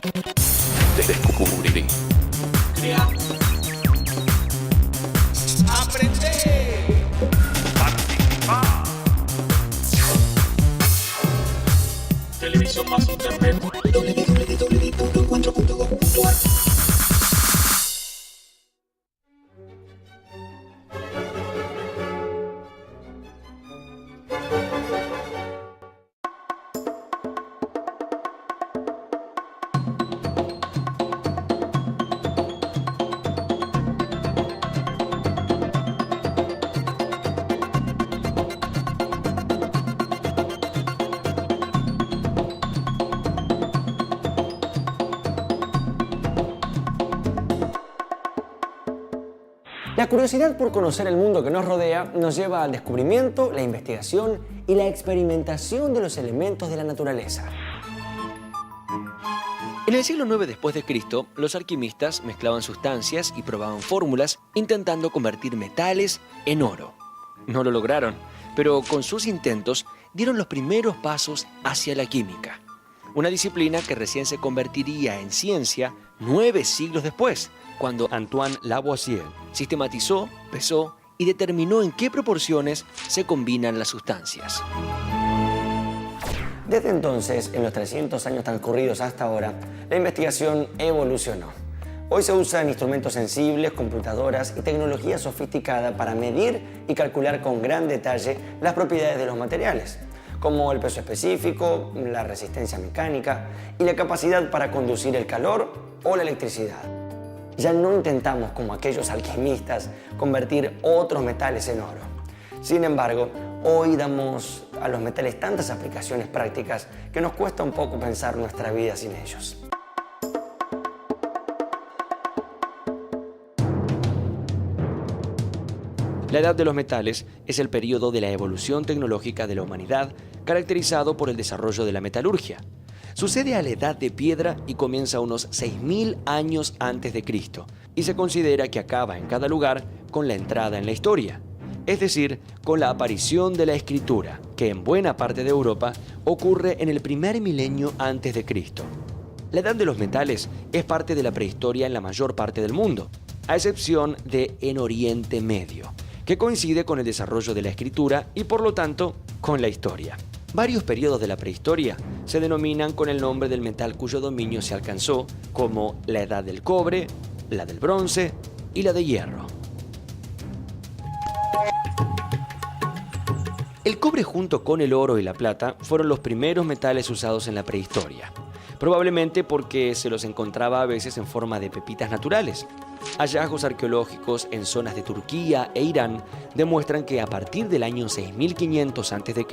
Descubrí. Crea. Aprender. Participar. Televisión más internet. www.encuentro.gov.ar. La curiosidad por conocer el mundo que nos rodea nos lleva al descubrimiento, la investigación y la experimentación de los elementos de la naturaleza. En el siglo IX después de Cristo, los alquimistas mezclaban sustancias y probaban fórmulas intentando convertir metales en oro. No lo lograron, pero con sus intentos dieron los primeros pasos hacia la química, una disciplina que recién se convertiría en ciencia 9 siglos después, cuando Antoine Lavoisier sistematizó, pesó y determinó en qué proporciones se combinan las sustancias. Desde entonces, en los 300 años transcurridos hasta ahora, la investigación evolucionó. Hoy se usan instrumentos sensibles, computadoras y tecnología sofisticada para medir y calcular con gran detalle las propiedades de los materiales, como el peso específico, la resistencia mecánica y la capacidad para conducir el calor o la electricidad. Ya no intentamos, como aquellos alquimistas, convertir otros metales en oro. Sin embargo, hoy damos a los metales tantas aplicaciones prácticas que nos cuesta un poco pensar nuestra vida sin ellos. La edad de los metales es el periodo de la evolución tecnológica de la humanidad, caracterizado por el desarrollo de la metalurgia. Sucede a la edad de piedra y comienza unos 6.000 años antes de Cristo, y se considera que acaba en cada lugar con la entrada en la historia, es decir, con la aparición de la escritura, que en buena parte de Europa ocurre en el primer milenio antes de Cristo. La edad de los metales es parte de la prehistoria en la mayor parte del mundo, a excepción de en Oriente Medio, que coincide con el desarrollo de la escritura y por lo tanto con la historia. Varios periodos de la prehistoria se denominan con el nombre del metal cuyo dominio se alcanzó, como la edad del cobre, la del bronce y la de hierro. El cobre junto con el oro y la plata fueron los primeros metales usados en la prehistoria, probablemente porque se los encontraba a veces en forma de pepitas naturales. Hallazgos arqueológicos en zonas de Turquía e Irán demuestran que a partir del año 6500 a.C.,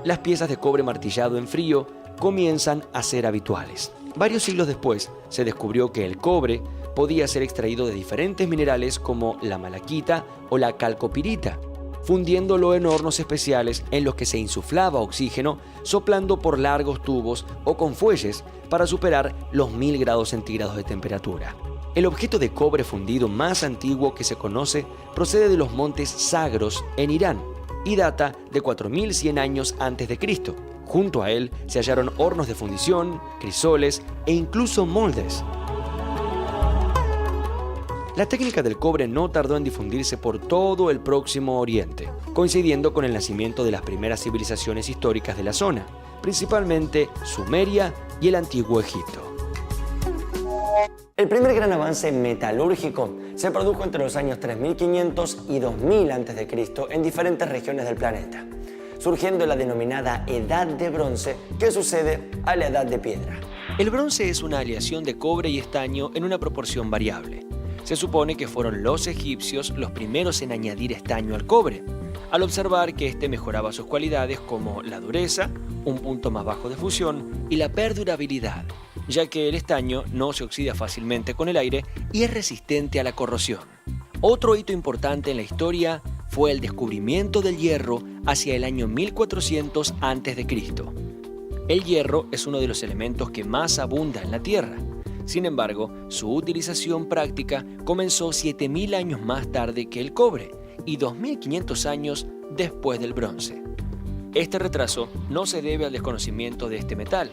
las piezas de cobre martillado en frío comienzan a ser habituales. Varios siglos después, se descubrió que el cobre podía ser extraído de diferentes minerales como la malaquita o la calcopirita, fundiéndolo en hornos especiales en los que se insuflaba oxígeno soplando por largos tubos o con fuelles para superar los 1000 grados centígrados de temperatura. El objeto de cobre fundido más antiguo que se conoce procede de los montes Zagros en Irán y data de 4100 años antes de Cristo. Junto a él se hallaron hornos de fundición, crisoles e incluso moldes. La técnica del cobre no tardó en difundirse por todo el Próximo Oriente, coincidiendo con el nacimiento de las primeras civilizaciones históricas de la zona, principalmente Sumeria y el Antiguo Egipto. El primer gran avance metalúrgico se produjo entre los años 3500 y 2000 a.C. en diferentes regiones del planeta, surgiendo la denominada Edad de Bronce, que sucede a la Edad de Piedra. El bronce es una aleación de cobre y estaño en una proporción variable. Se supone que fueron los egipcios los primeros en añadir estaño al cobre, al observar que este mejoraba sus cualidades como la dureza, un punto más bajo de fusión y la perdurabilidad, ya que el estaño no se oxida fácilmente con el aire y es resistente a la corrosión. Otro hito importante en la historia fue el descubrimiento del hierro hacia el año 1400 a.C. El hierro es uno de los elementos que más abunda en la Tierra. Sin embargo, su utilización práctica comenzó 7000 años más tarde que el cobre y 2500 años después del bronce. Este retraso no se debe al desconocimiento de este metal.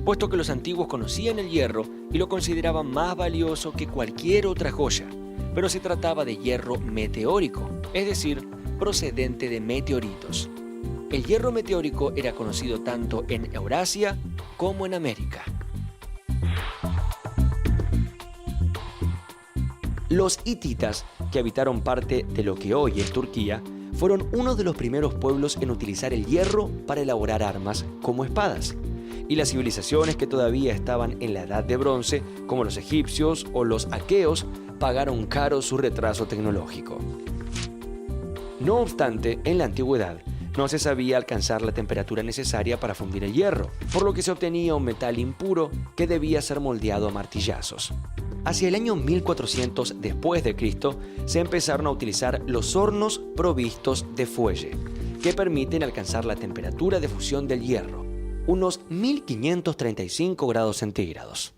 puesto que los antiguos conocían el hierro y lo consideraban más valioso que cualquier otra joya. Pero se trataba de hierro meteórico, es decir, procedente de meteoritos. El hierro meteórico era conocido tanto en Eurasia como en América. Los hititas, que habitaron parte de lo que hoy es Turquía, fueron uno de los primeros pueblos en utilizar el hierro para elaborar armas como espadas. Y las civilizaciones que todavía estaban en la Edad de Bronce, como los egipcios o los aqueos, pagaron caro su retraso tecnológico. No obstante, en la antigüedad, no se sabía alcanzar la temperatura necesaria para fundir el hierro, por lo que se obtenía un metal impuro que debía ser moldeado a martillazos. Hacia el año 1400 después de Cristo, se empezaron a utilizar los hornos provistos de fuelle, que permiten alcanzar la temperatura de fusión del hierro, unos 1535 grados centígrados.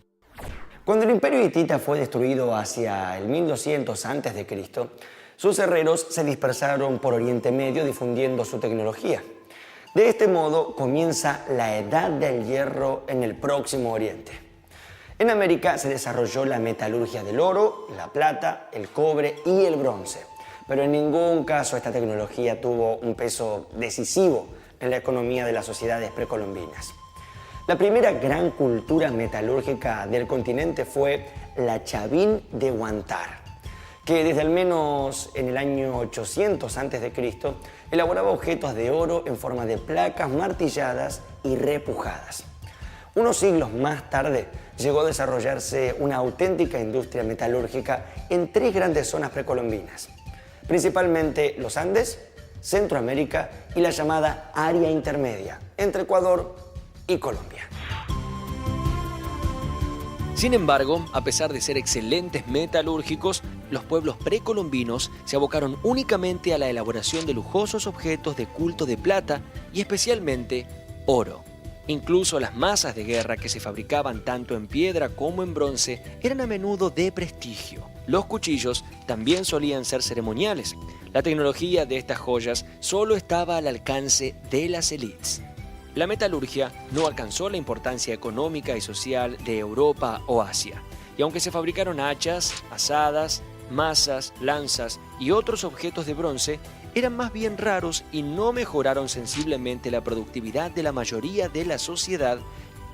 Cuando el imperio hitita fue destruido hacia el 1200 a.C., sus herreros se dispersaron por Oriente Medio difundiendo su tecnología. De este modo comienza la Edad del Hierro en el Próximo Oriente. En América se desarrolló la metalurgia del oro, la plata, el cobre y el bronce, pero en ningún caso esta tecnología tuvo un peso decisivo en la economía de las sociedades precolombinas. La primera gran cultura metalúrgica del continente fue la Chavín de Huántar, que desde al menos en el año 800 a.C. elaboraba objetos de oro en forma de placas martilladas y repujadas. Unos siglos más tarde llegó a desarrollarse una auténtica industria metalúrgica en tres grandes zonas precolombinas, principalmente los Andes, Centroamérica y la llamada área intermedia entre Ecuador y Colombia. Sin embargo, a pesar de ser excelentes metalúrgicos, los pueblos precolombinos se abocaron únicamente a la elaboración de lujosos objetos de culto de plata y especialmente oro. Incluso las masas de guerra que se fabricaban tanto en piedra como en bronce eran a menudo de prestigio. Los cuchillos también solían ser ceremoniales. La tecnología de estas joyas solo estaba al alcance de las élites. La metalurgia no alcanzó la importancia económica y social de Europa o Asia, y aunque se fabricaron hachas, azadas, mazas, lanzas y otros objetos de bronce, eran más bien raros y no mejoraron sensiblemente la productividad de la mayoría de la sociedad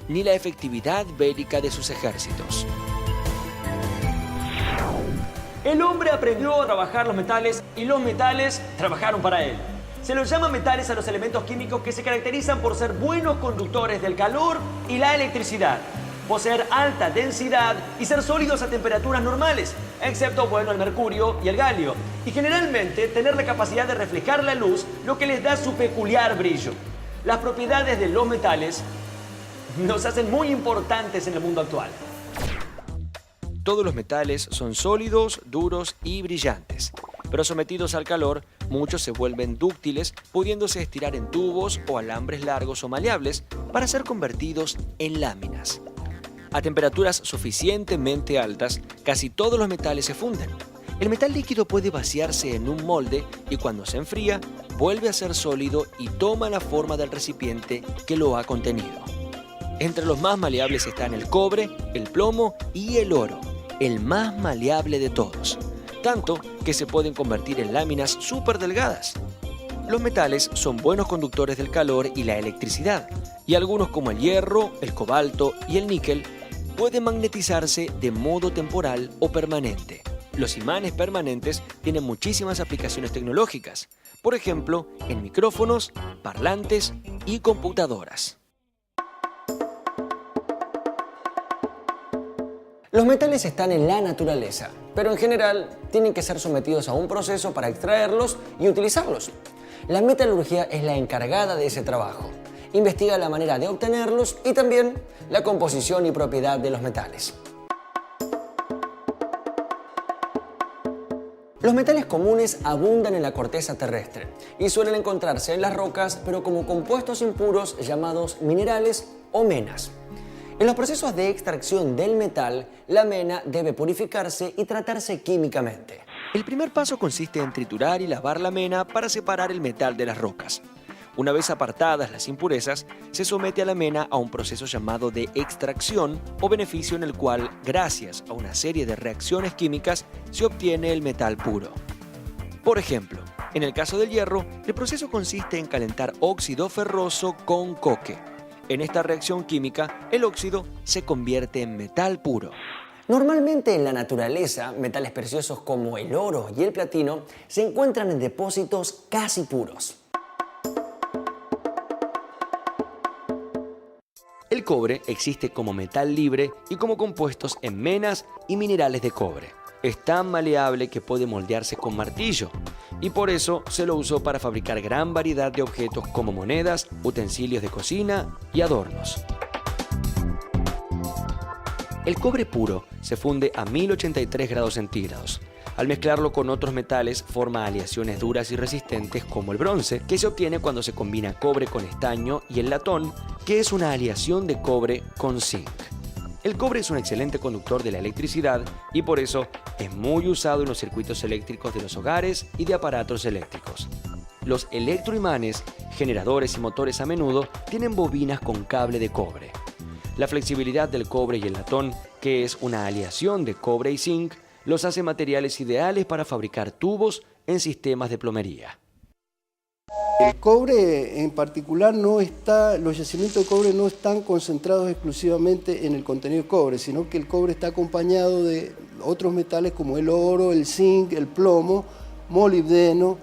ni la efectividad bélica de sus ejércitos. El hombre aprendió a trabajar los metales y los metales trabajaron para él. Se los llama metales a los elementos químicos que se caracterizan por ser buenos conductores del calor y la electricidad, poseer alta densidad y ser sólidos a temperaturas normales, excepto, el mercurio y el galio, y generalmente tener la capacidad de reflejar la luz, lo que les da su peculiar brillo. Las propiedades de los metales nos hacen muy importantes en el mundo actual. Todos los metales son sólidos, duros y brillantes, pero sometidos al calor, muchos se vuelven dúctiles, pudiéndose estirar en tubos o alambres largos o maleables para ser convertidos en láminas. A temperaturas suficientemente altas, casi todos los metales se funden. El metal líquido puede vaciarse en un molde y cuando se enfría, vuelve a ser sólido y toma la forma del recipiente que lo ha contenido. Entre los más maleables están el cobre, el plomo y el oro, el más maleable de todos, tanto que se pueden convertir en láminas súper delgadas. Los metales son buenos conductores del calor y la electricidad, y algunos como el hierro, el cobalto y el níquel pueden magnetizarse de modo temporal o permanente. Los imanes permanentes tienen muchísimas aplicaciones tecnológicas, por ejemplo, en micrófonos, parlantes y computadoras. Los metales están en la naturaleza, pero en general tienen que ser sometidos a un proceso para extraerlos y utilizarlos. La metalurgia es la encargada de ese trabajo. Investiga la manera de obtenerlos y también la composición y propiedad de los metales. Los metales comunes abundan en la corteza terrestre y suelen encontrarse en las rocas, pero como compuestos impuros llamados minerales o menas. En los procesos de extracción del metal, la mena debe purificarse y tratarse químicamente. El primer paso consiste en triturar y lavar la mena para separar el metal de las rocas. Una vez apartadas las impurezas, se somete a la mena a un proceso llamado de extracción o beneficio en el cual, gracias a una serie de reacciones químicas, se obtiene el metal puro. Por ejemplo, en el caso del hierro, el proceso consiste en calentar óxido ferroso con coque. En esta reacción química, el óxido se convierte en metal puro. Normalmente en la naturaleza, metales preciosos como el oro y el platino se encuentran en depósitos casi puros. El cobre existe como metal libre y como compuestos en menas y minerales de cobre. Es tan maleable que puede moldearse con martillo y por eso se lo usó para fabricar gran variedad de objetos como monedas, utensilios de cocina y adornos. El cobre puro se funde a 1083 grados centígrados. Al mezclarlo con otros metales forma aleaciones duras y resistentes como el bronce, que se obtiene cuando se combina cobre con estaño, y el latón, que es una aleación de cobre con zinc. El cobre es un excelente conductor de la electricidad y por eso es muy usado en los circuitos eléctricos de los hogares y de aparatos eléctricos. Los electroimanes, generadores y motores a menudo tienen bobinas con cable de cobre. La flexibilidad del cobre y el latón, que es una aleación de cobre y zinc, los hace materiales ideales para fabricar tubos en sistemas de plomería. El cobre en particular los yacimientos de cobre no están concentrados exclusivamente en el contenido de cobre, sino que el cobre está acompañado de otros metales como el oro, el zinc, el plomo, molibdeno,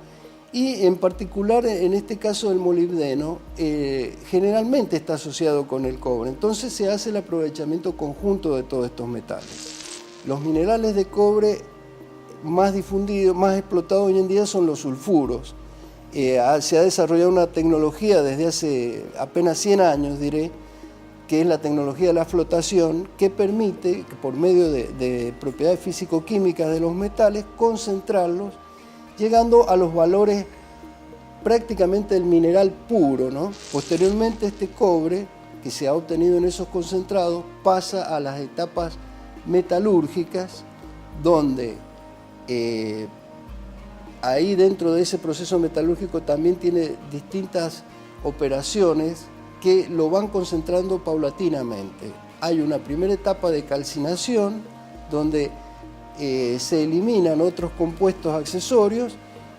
y en particular en este caso el molibdeno generalmente está asociado con el cobre. Entonces se hace el aprovechamiento conjunto de todos estos metales. Los minerales de cobre más difundidos, más explotados hoy en día son los sulfuros. Se ha desarrollado una tecnología desde hace apenas 100 años, diré, que es la tecnología de la flotación, que permite, por medio de propiedades físico-químicas de los metales, concentrarlos, llegando a los valores prácticamente del mineral puro, ¿no? Posteriormente este cobre, que se ha obtenido en esos concentrados, pasa a las etapas metalúrgicas, donde ahí dentro de ese proceso metalúrgico también tiene distintas operaciones que lo van concentrando paulatinamente. Hay una primera etapa de calcinación donde se eliminan otros compuestos accesorios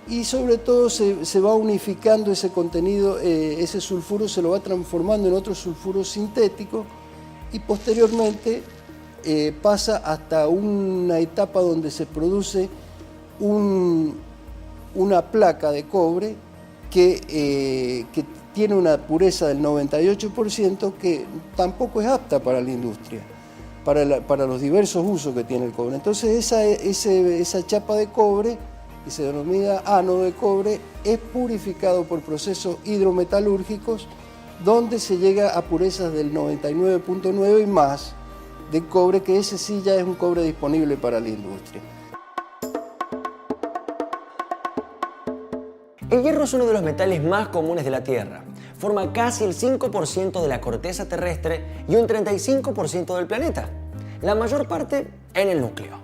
y sobre todo se va unificando ese contenido, ese sulfuro se lo va transformando en otro sulfuro sintético y posteriormente pasa hasta una etapa donde se produce una placa de cobre que tiene una pureza del 98% que tampoco es apta para la industria, para los diversos usos que tiene el cobre. Entonces esa chapa de cobre, que se denomina ánodo de cobre, es purificado por procesos hidrometalúrgicos donde se llega a purezas del 99.9 y más de cobre, que ese sí ya es un cobre disponible para la industria. El hierro es uno de los metales más comunes de la Tierra. Forma casi el 5% de la corteza terrestre y un 35% del planeta. La mayor parte en el núcleo.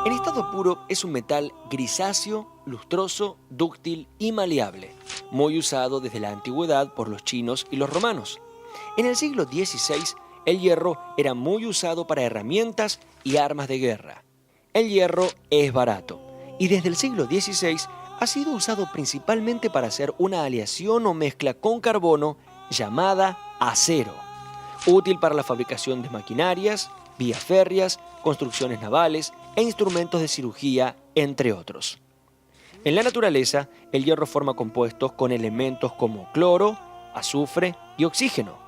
En estado puro es un metal grisáceo, lustroso, dúctil y maleable, muy usado desde la antigüedad por los chinos y los romanos. En el siglo XVI, el hierro era muy usado para herramientas y armas de guerra. El hierro es barato y desde el siglo XVI ha sido usado principalmente para hacer una aleación o mezcla con carbono llamada acero, útil para la fabricación de maquinarias, vías férreas, construcciones navales e instrumentos de cirugía, entre otros. En la naturaleza, el hierro forma compuestos con elementos como cloro, azufre y oxígeno.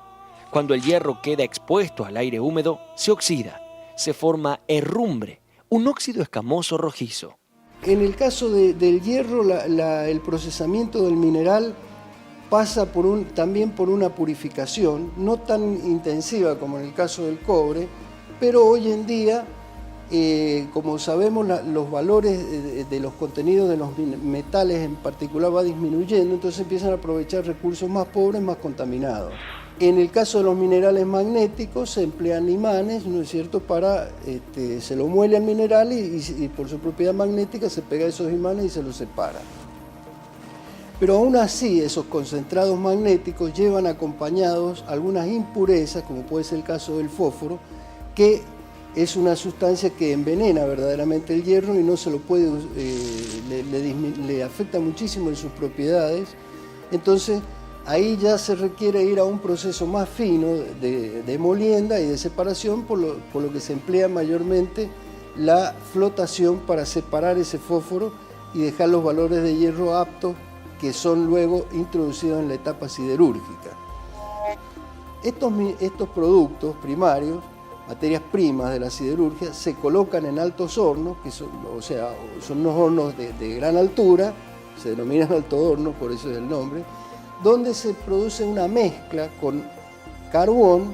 Cuando el hierro queda expuesto al aire húmedo, se oxida, se forma herrumbre, un óxido escamoso rojizo. En el caso del hierro, el procesamiento del mineral pasa también por una purificación, no tan intensiva como en el caso del cobre, pero hoy en día, como sabemos, los valores de los contenidos de los metales en particular va disminuyendo, entonces empiezan a aprovechar recursos más pobres, más contaminados. En el caso de los minerales magnéticos se emplean imanes, ¿no es cierto?, para, se lo muele al mineral y por su propiedad magnética se pega a esos imanes y se los separa. Pero aún así, esos concentrados magnéticos llevan acompañados algunas impurezas, como puede ser el caso del fósforo, que es una sustancia que envenena verdaderamente el hierro y no se lo puede, le afecta muchísimo en sus propiedades. Entonces, ahí ya se requiere ir a un proceso más fino de molienda y de separación, por lo que se emplea mayormente la flotación para separar ese fósforo y dejar los valores de hierro aptos, que son luego introducidos en la etapa siderúrgica. Estos productos primarios, materias primas de la siderurgia, se colocan en altos hornos, que son unos hornos de gran altura, se denominan alto horno, por eso es el nombre, donde se produce una mezcla con carbón.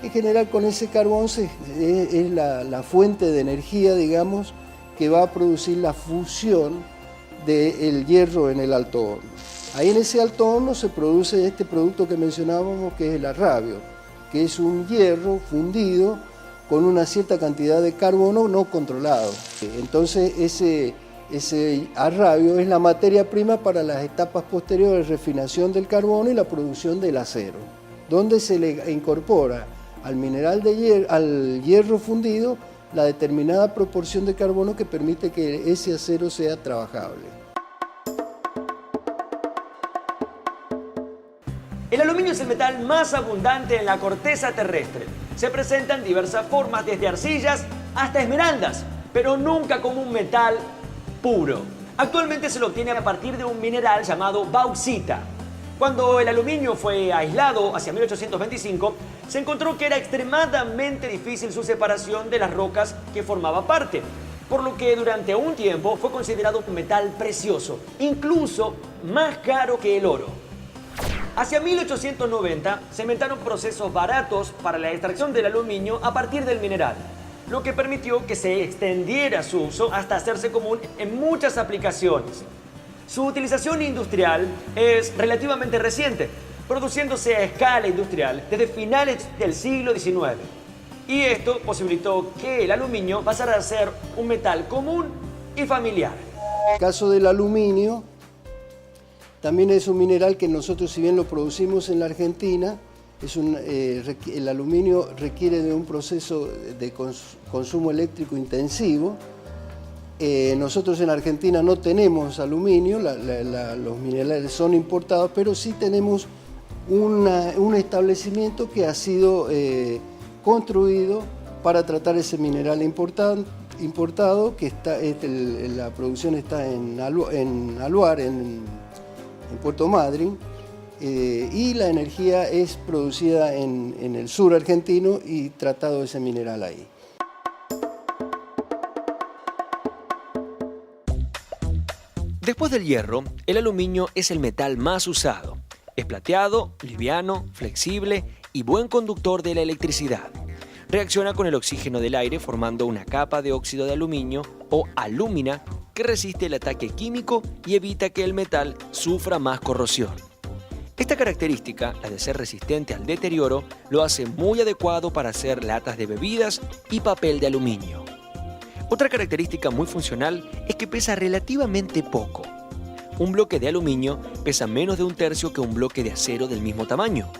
En general, con ese carbón es la fuente de energía, digamos, que va a producir la fusión del hierro en el alto horno. Ahí en ese alto horno se produce este producto que mencionábamos, que es el arrabio, que es un hierro fundido con una cierta cantidad de carbono no controlado. Entonces ese arrabio es la materia prima para las etapas posteriores de refinación del carbono y la producción del acero, donde se le incorpora al mineral al hierro fundido la determinada proporción de carbono que permite que ese acero sea trabajable. El aluminio es el metal más abundante en la corteza terrestre. Se presenta en diversas formas, desde arcillas hasta esmeraldas, pero nunca como un metal puro. Actualmente se lo obtiene a partir de un mineral llamado bauxita. Cuando el aluminio fue aislado hacia 1825, se encontró que era extremadamente difícil su separación de las rocas que formaba parte, por lo que durante un tiempo fue considerado un metal precioso, incluso más caro que el oro. Hacia 1890 se inventaron procesos baratos para la extracción del aluminio a partir del mineral, lo que permitió que se extendiera su uso hasta hacerse común en muchas aplicaciones. Su utilización industrial es relativamente reciente, produciéndose a escala industrial desde finales del siglo XIX. Y esto posibilitó que el aluminio pasara a ser un metal común y familiar. En el caso del aluminio, también es un mineral que nosotros, si bien lo producimos en la Argentina, el aluminio requiere de un proceso de consumo eléctrico intensivo. Nosotros en Argentina no tenemos aluminio, los minerales son importados, pero sí tenemos un establecimiento que ha sido construido para tratar ese mineral importado, que la producción está en Aluar, en Puerto Madryn, y la energía es producida en el sur argentino y tratado ese mineral ahí. Después del hierro, el aluminio es el metal más usado. Es plateado, liviano, flexible y buen conductor de la electricidad. Reacciona con el oxígeno del aire formando una capa de óxido de aluminio o alúmina que resiste el ataque químico y evita que el metal sufra más corrosión. Esta característica, la de ser resistente al deterioro, lo hace muy adecuado para hacer latas de bebidas y papel de aluminio. Otra característica muy funcional es que pesa relativamente poco. Un bloque de aluminio pesa menos de un tercio que un bloque de acero del mismo tamaño.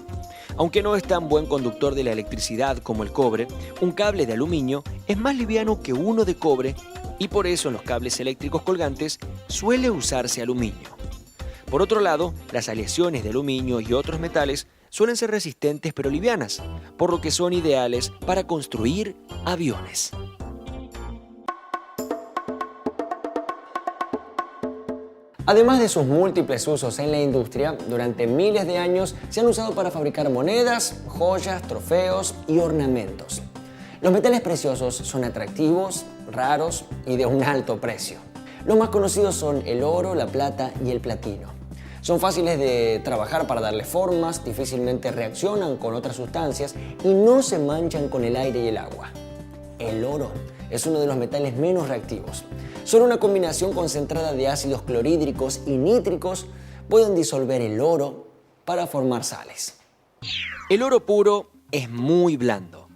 Aunque no es tan buen conductor de la electricidad como el cobre, un cable de aluminio es más liviano que uno de cobre y por eso en los cables eléctricos colgantes suele usarse aluminio. Por otro lado, las aleaciones de aluminio y otros metales suelen ser resistentes pero livianas, por lo que son ideales para construir aviones. Además de sus múltiples usos en la industria, durante miles de años se han usado para fabricar monedas, joyas, trofeos y ornamentos. Los metales preciosos son atractivos, raros y de un alto precio. Los más conocidos son el oro, la plata y el platino. Son fáciles de trabajar para darle formas, difícilmente reaccionan con otras sustancias y no se manchan con el aire y el agua. El oro es uno de los metales menos reactivos. Solo una combinación concentrada de ácidos clorhídricos y nítricos pueden disolver el oro para formar sales. El oro puro es muy blando.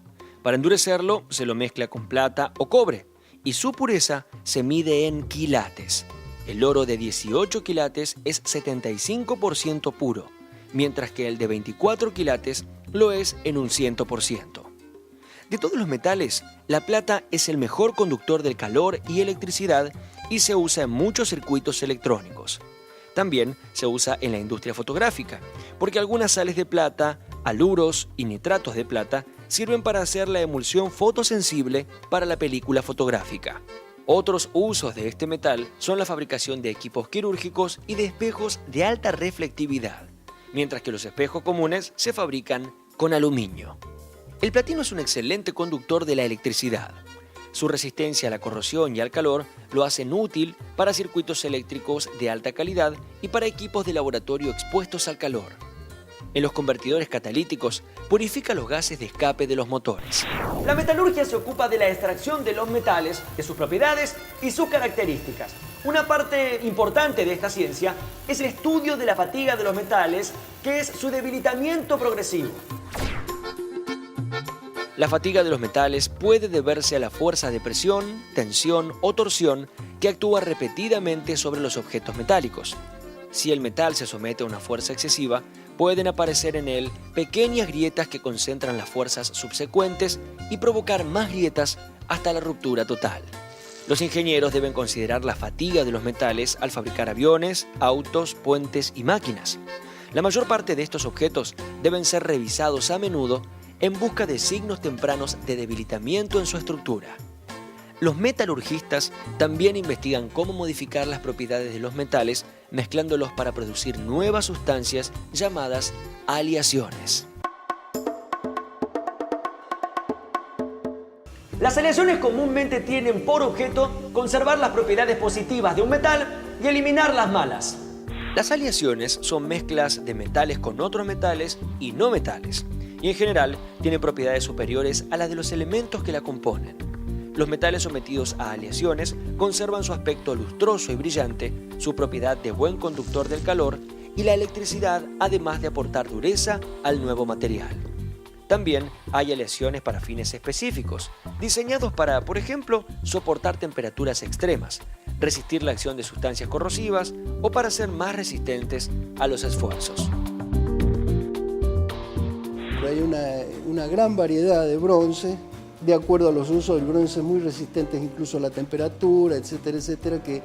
Para endurecerlo se lo mezcla con plata o cobre y su pureza se mide en quilates. El oro de 18 quilates es 75% puro, mientras que el de 24 quilates lo es en un 100%. De todos los metales, la plata es el mejor conductor del calor y electricidad y se usa en muchos circuitos electrónicos. También se usa en la industria fotográfica, porque algunas sales de plata, haluros y nitratos de plata sirven para hacer la emulsión fotosensible para la película fotográfica. Otros usos de este metal son la fabricación de equipos quirúrgicos y de espejos de alta reflectividad, mientras que los espejos comunes se fabrican con aluminio. El platino es un excelente conductor de la electricidad. Su resistencia a la corrosión y al calor lo hacen útil para circuitos eléctricos de alta calidad y para equipos de laboratorio expuestos al calor. En los convertidores catalíticos purifica los gases de escape de los motores. La metalurgia se ocupa de la extracción de los metales, de sus propiedades y sus características. Una parte importante de esta ciencia es el estudio de la fatiga de los metales, que es su debilitamiento progresivo. La fatiga de los metales puede deberse a la fuerza de presión, tensión o torsión que actúa repetidamente sobre los objetos metálicos. Si el metal se somete a una fuerza excesiva, pueden aparecer en él pequeñas grietas que concentran las fuerzas subsecuentes y provocar más grietas hasta la ruptura total. Los ingenieros deben considerar la fatiga de los metales al fabricar aviones, autos, puentes y máquinas. La mayor parte de estos objetos deben ser revisados a menudo en busca de signos tempranos de debilitamiento en su estructura. Los metalurgistas también investigan cómo modificar las propiedades de los metales mezclándolos para producir nuevas sustancias llamadas aleaciones. Las aleaciones comúnmente tienen por objeto conservar las propiedades positivas de un metal y eliminar las malas. Las aleaciones son mezclas de metales con otros metales y no metales, y en general tienen propiedades superiores a las de los elementos que la componen. Los metales sometidos a aleaciones conservan su aspecto lustroso y brillante, su propiedad de buen conductor del calor y la electricidad, además de aportar dureza al nuevo material. También hay aleaciones para fines específicos, diseñados para, por ejemplo, soportar temperaturas extremas, resistir la acción de sustancias corrosivas o para ser más resistentes a los esfuerzos. Hay una gran variedad de bronce, de acuerdo a los usos del bronce, muy resistentes incluso a la temperatura, etcétera, etcétera, que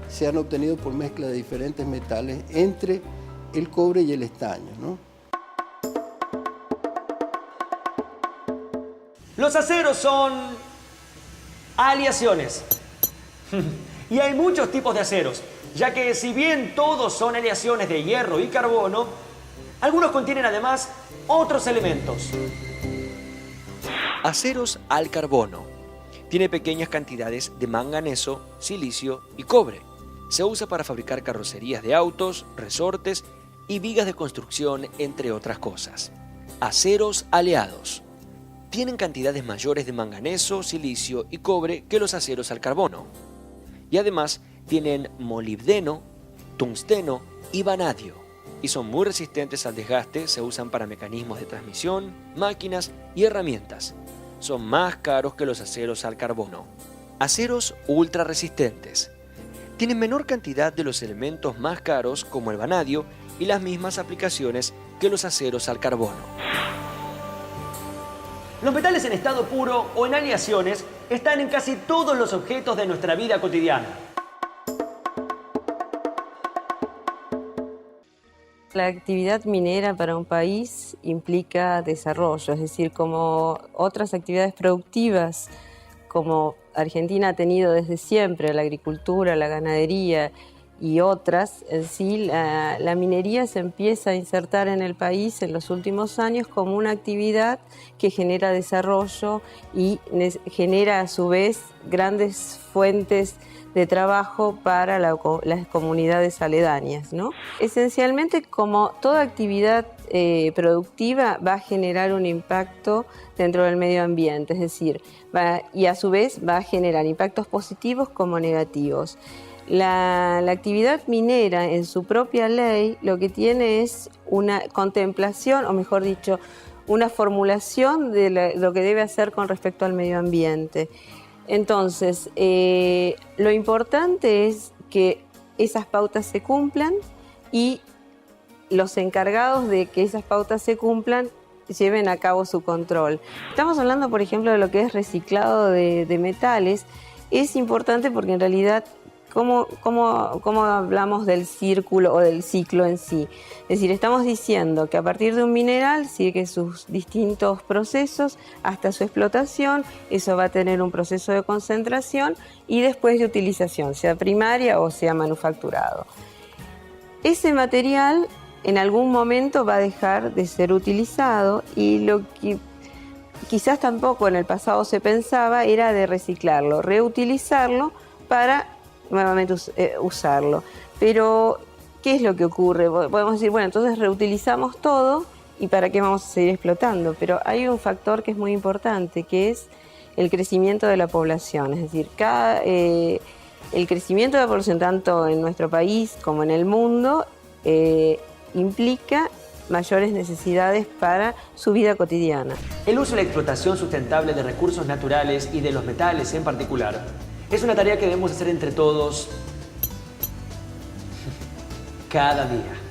se han obtenido por mezcla de diferentes metales entre el cobre y el estaño, ¿no? Los aceros son aleaciones. Y hay muchos tipos de aceros, ya que si bien todos son aleaciones de hierro y carbono, algunos contienen además otros elementos. Aceros al carbono. Tiene pequeñas cantidades de manganeso, silicio y cobre. Se usa para fabricar carrocerías de autos, resortes y vigas de construcción, entre otras cosas. Aceros aleados. Tienen cantidades mayores de manganeso, silicio y cobre que los aceros al carbono. Y además tienen molibdeno, tungsteno y vanadio. Y son muy resistentes al desgaste, se usan para mecanismos de transmisión, máquinas y herramientas. Son más caros que los aceros al carbono. Aceros ultra resistentes. Tienen menor cantidad de los elementos más caros como el vanadio y las mismas aplicaciones que los aceros al carbono. Los metales en estado puro o en aleaciones están en casi todos los objetos de nuestra vida cotidiana. La actividad minera para un país implica desarrollo, es decir, como otras actividades productivas, como Argentina ha tenido desde siempre, la agricultura, la ganadería y otras, en sí, la minería se empieza a insertar en el país en los últimos años como una actividad que genera desarrollo y genera a su vez grandes fuentes de trabajo para las comunidades aledañas, ¿no? Esencialmente, como toda actividad productiva va a generar un impacto dentro del medio ambiente, es decir, y a su vez va a generar impactos positivos como negativos. La actividad minera en su propia ley lo que tiene es una contemplación, o mejor dicho, una formulación de lo que debe hacer con respecto al medio ambiente. Entonces, lo importante es que esas pautas se cumplan y los encargados de que esas pautas se cumplan lleven a cabo su control. Estamos hablando, por ejemplo, de lo que es reciclado de metales. Es importante porque en realidad, ¿cómo hablamos del círculo o del ciclo en sí? Es decir, estamos diciendo que a partir de un mineral sigue sus distintos procesos hasta su explotación. Eso va a tener un proceso de concentración y después de utilización, sea primaria o sea manufacturado. Ese material en algún momento va a dejar de ser utilizado, y lo que quizás tampoco en el pasado se pensaba era de reciclarlo, reutilizarlo para nuevamente usarlo. Pero, ¿qué es lo que ocurre? Podemos decir, bueno, entonces reutilizamos todo y ¿para qué vamos a seguir explotando? Pero hay un factor que es muy importante, que es el crecimiento de la población. Es decir, el crecimiento de la población tanto en nuestro país como en el mundo implica mayores necesidades para su vida cotidiana. El uso y la explotación sustentable de recursos naturales y de los metales en particular es una tarea que debemos hacer entre todos cada día.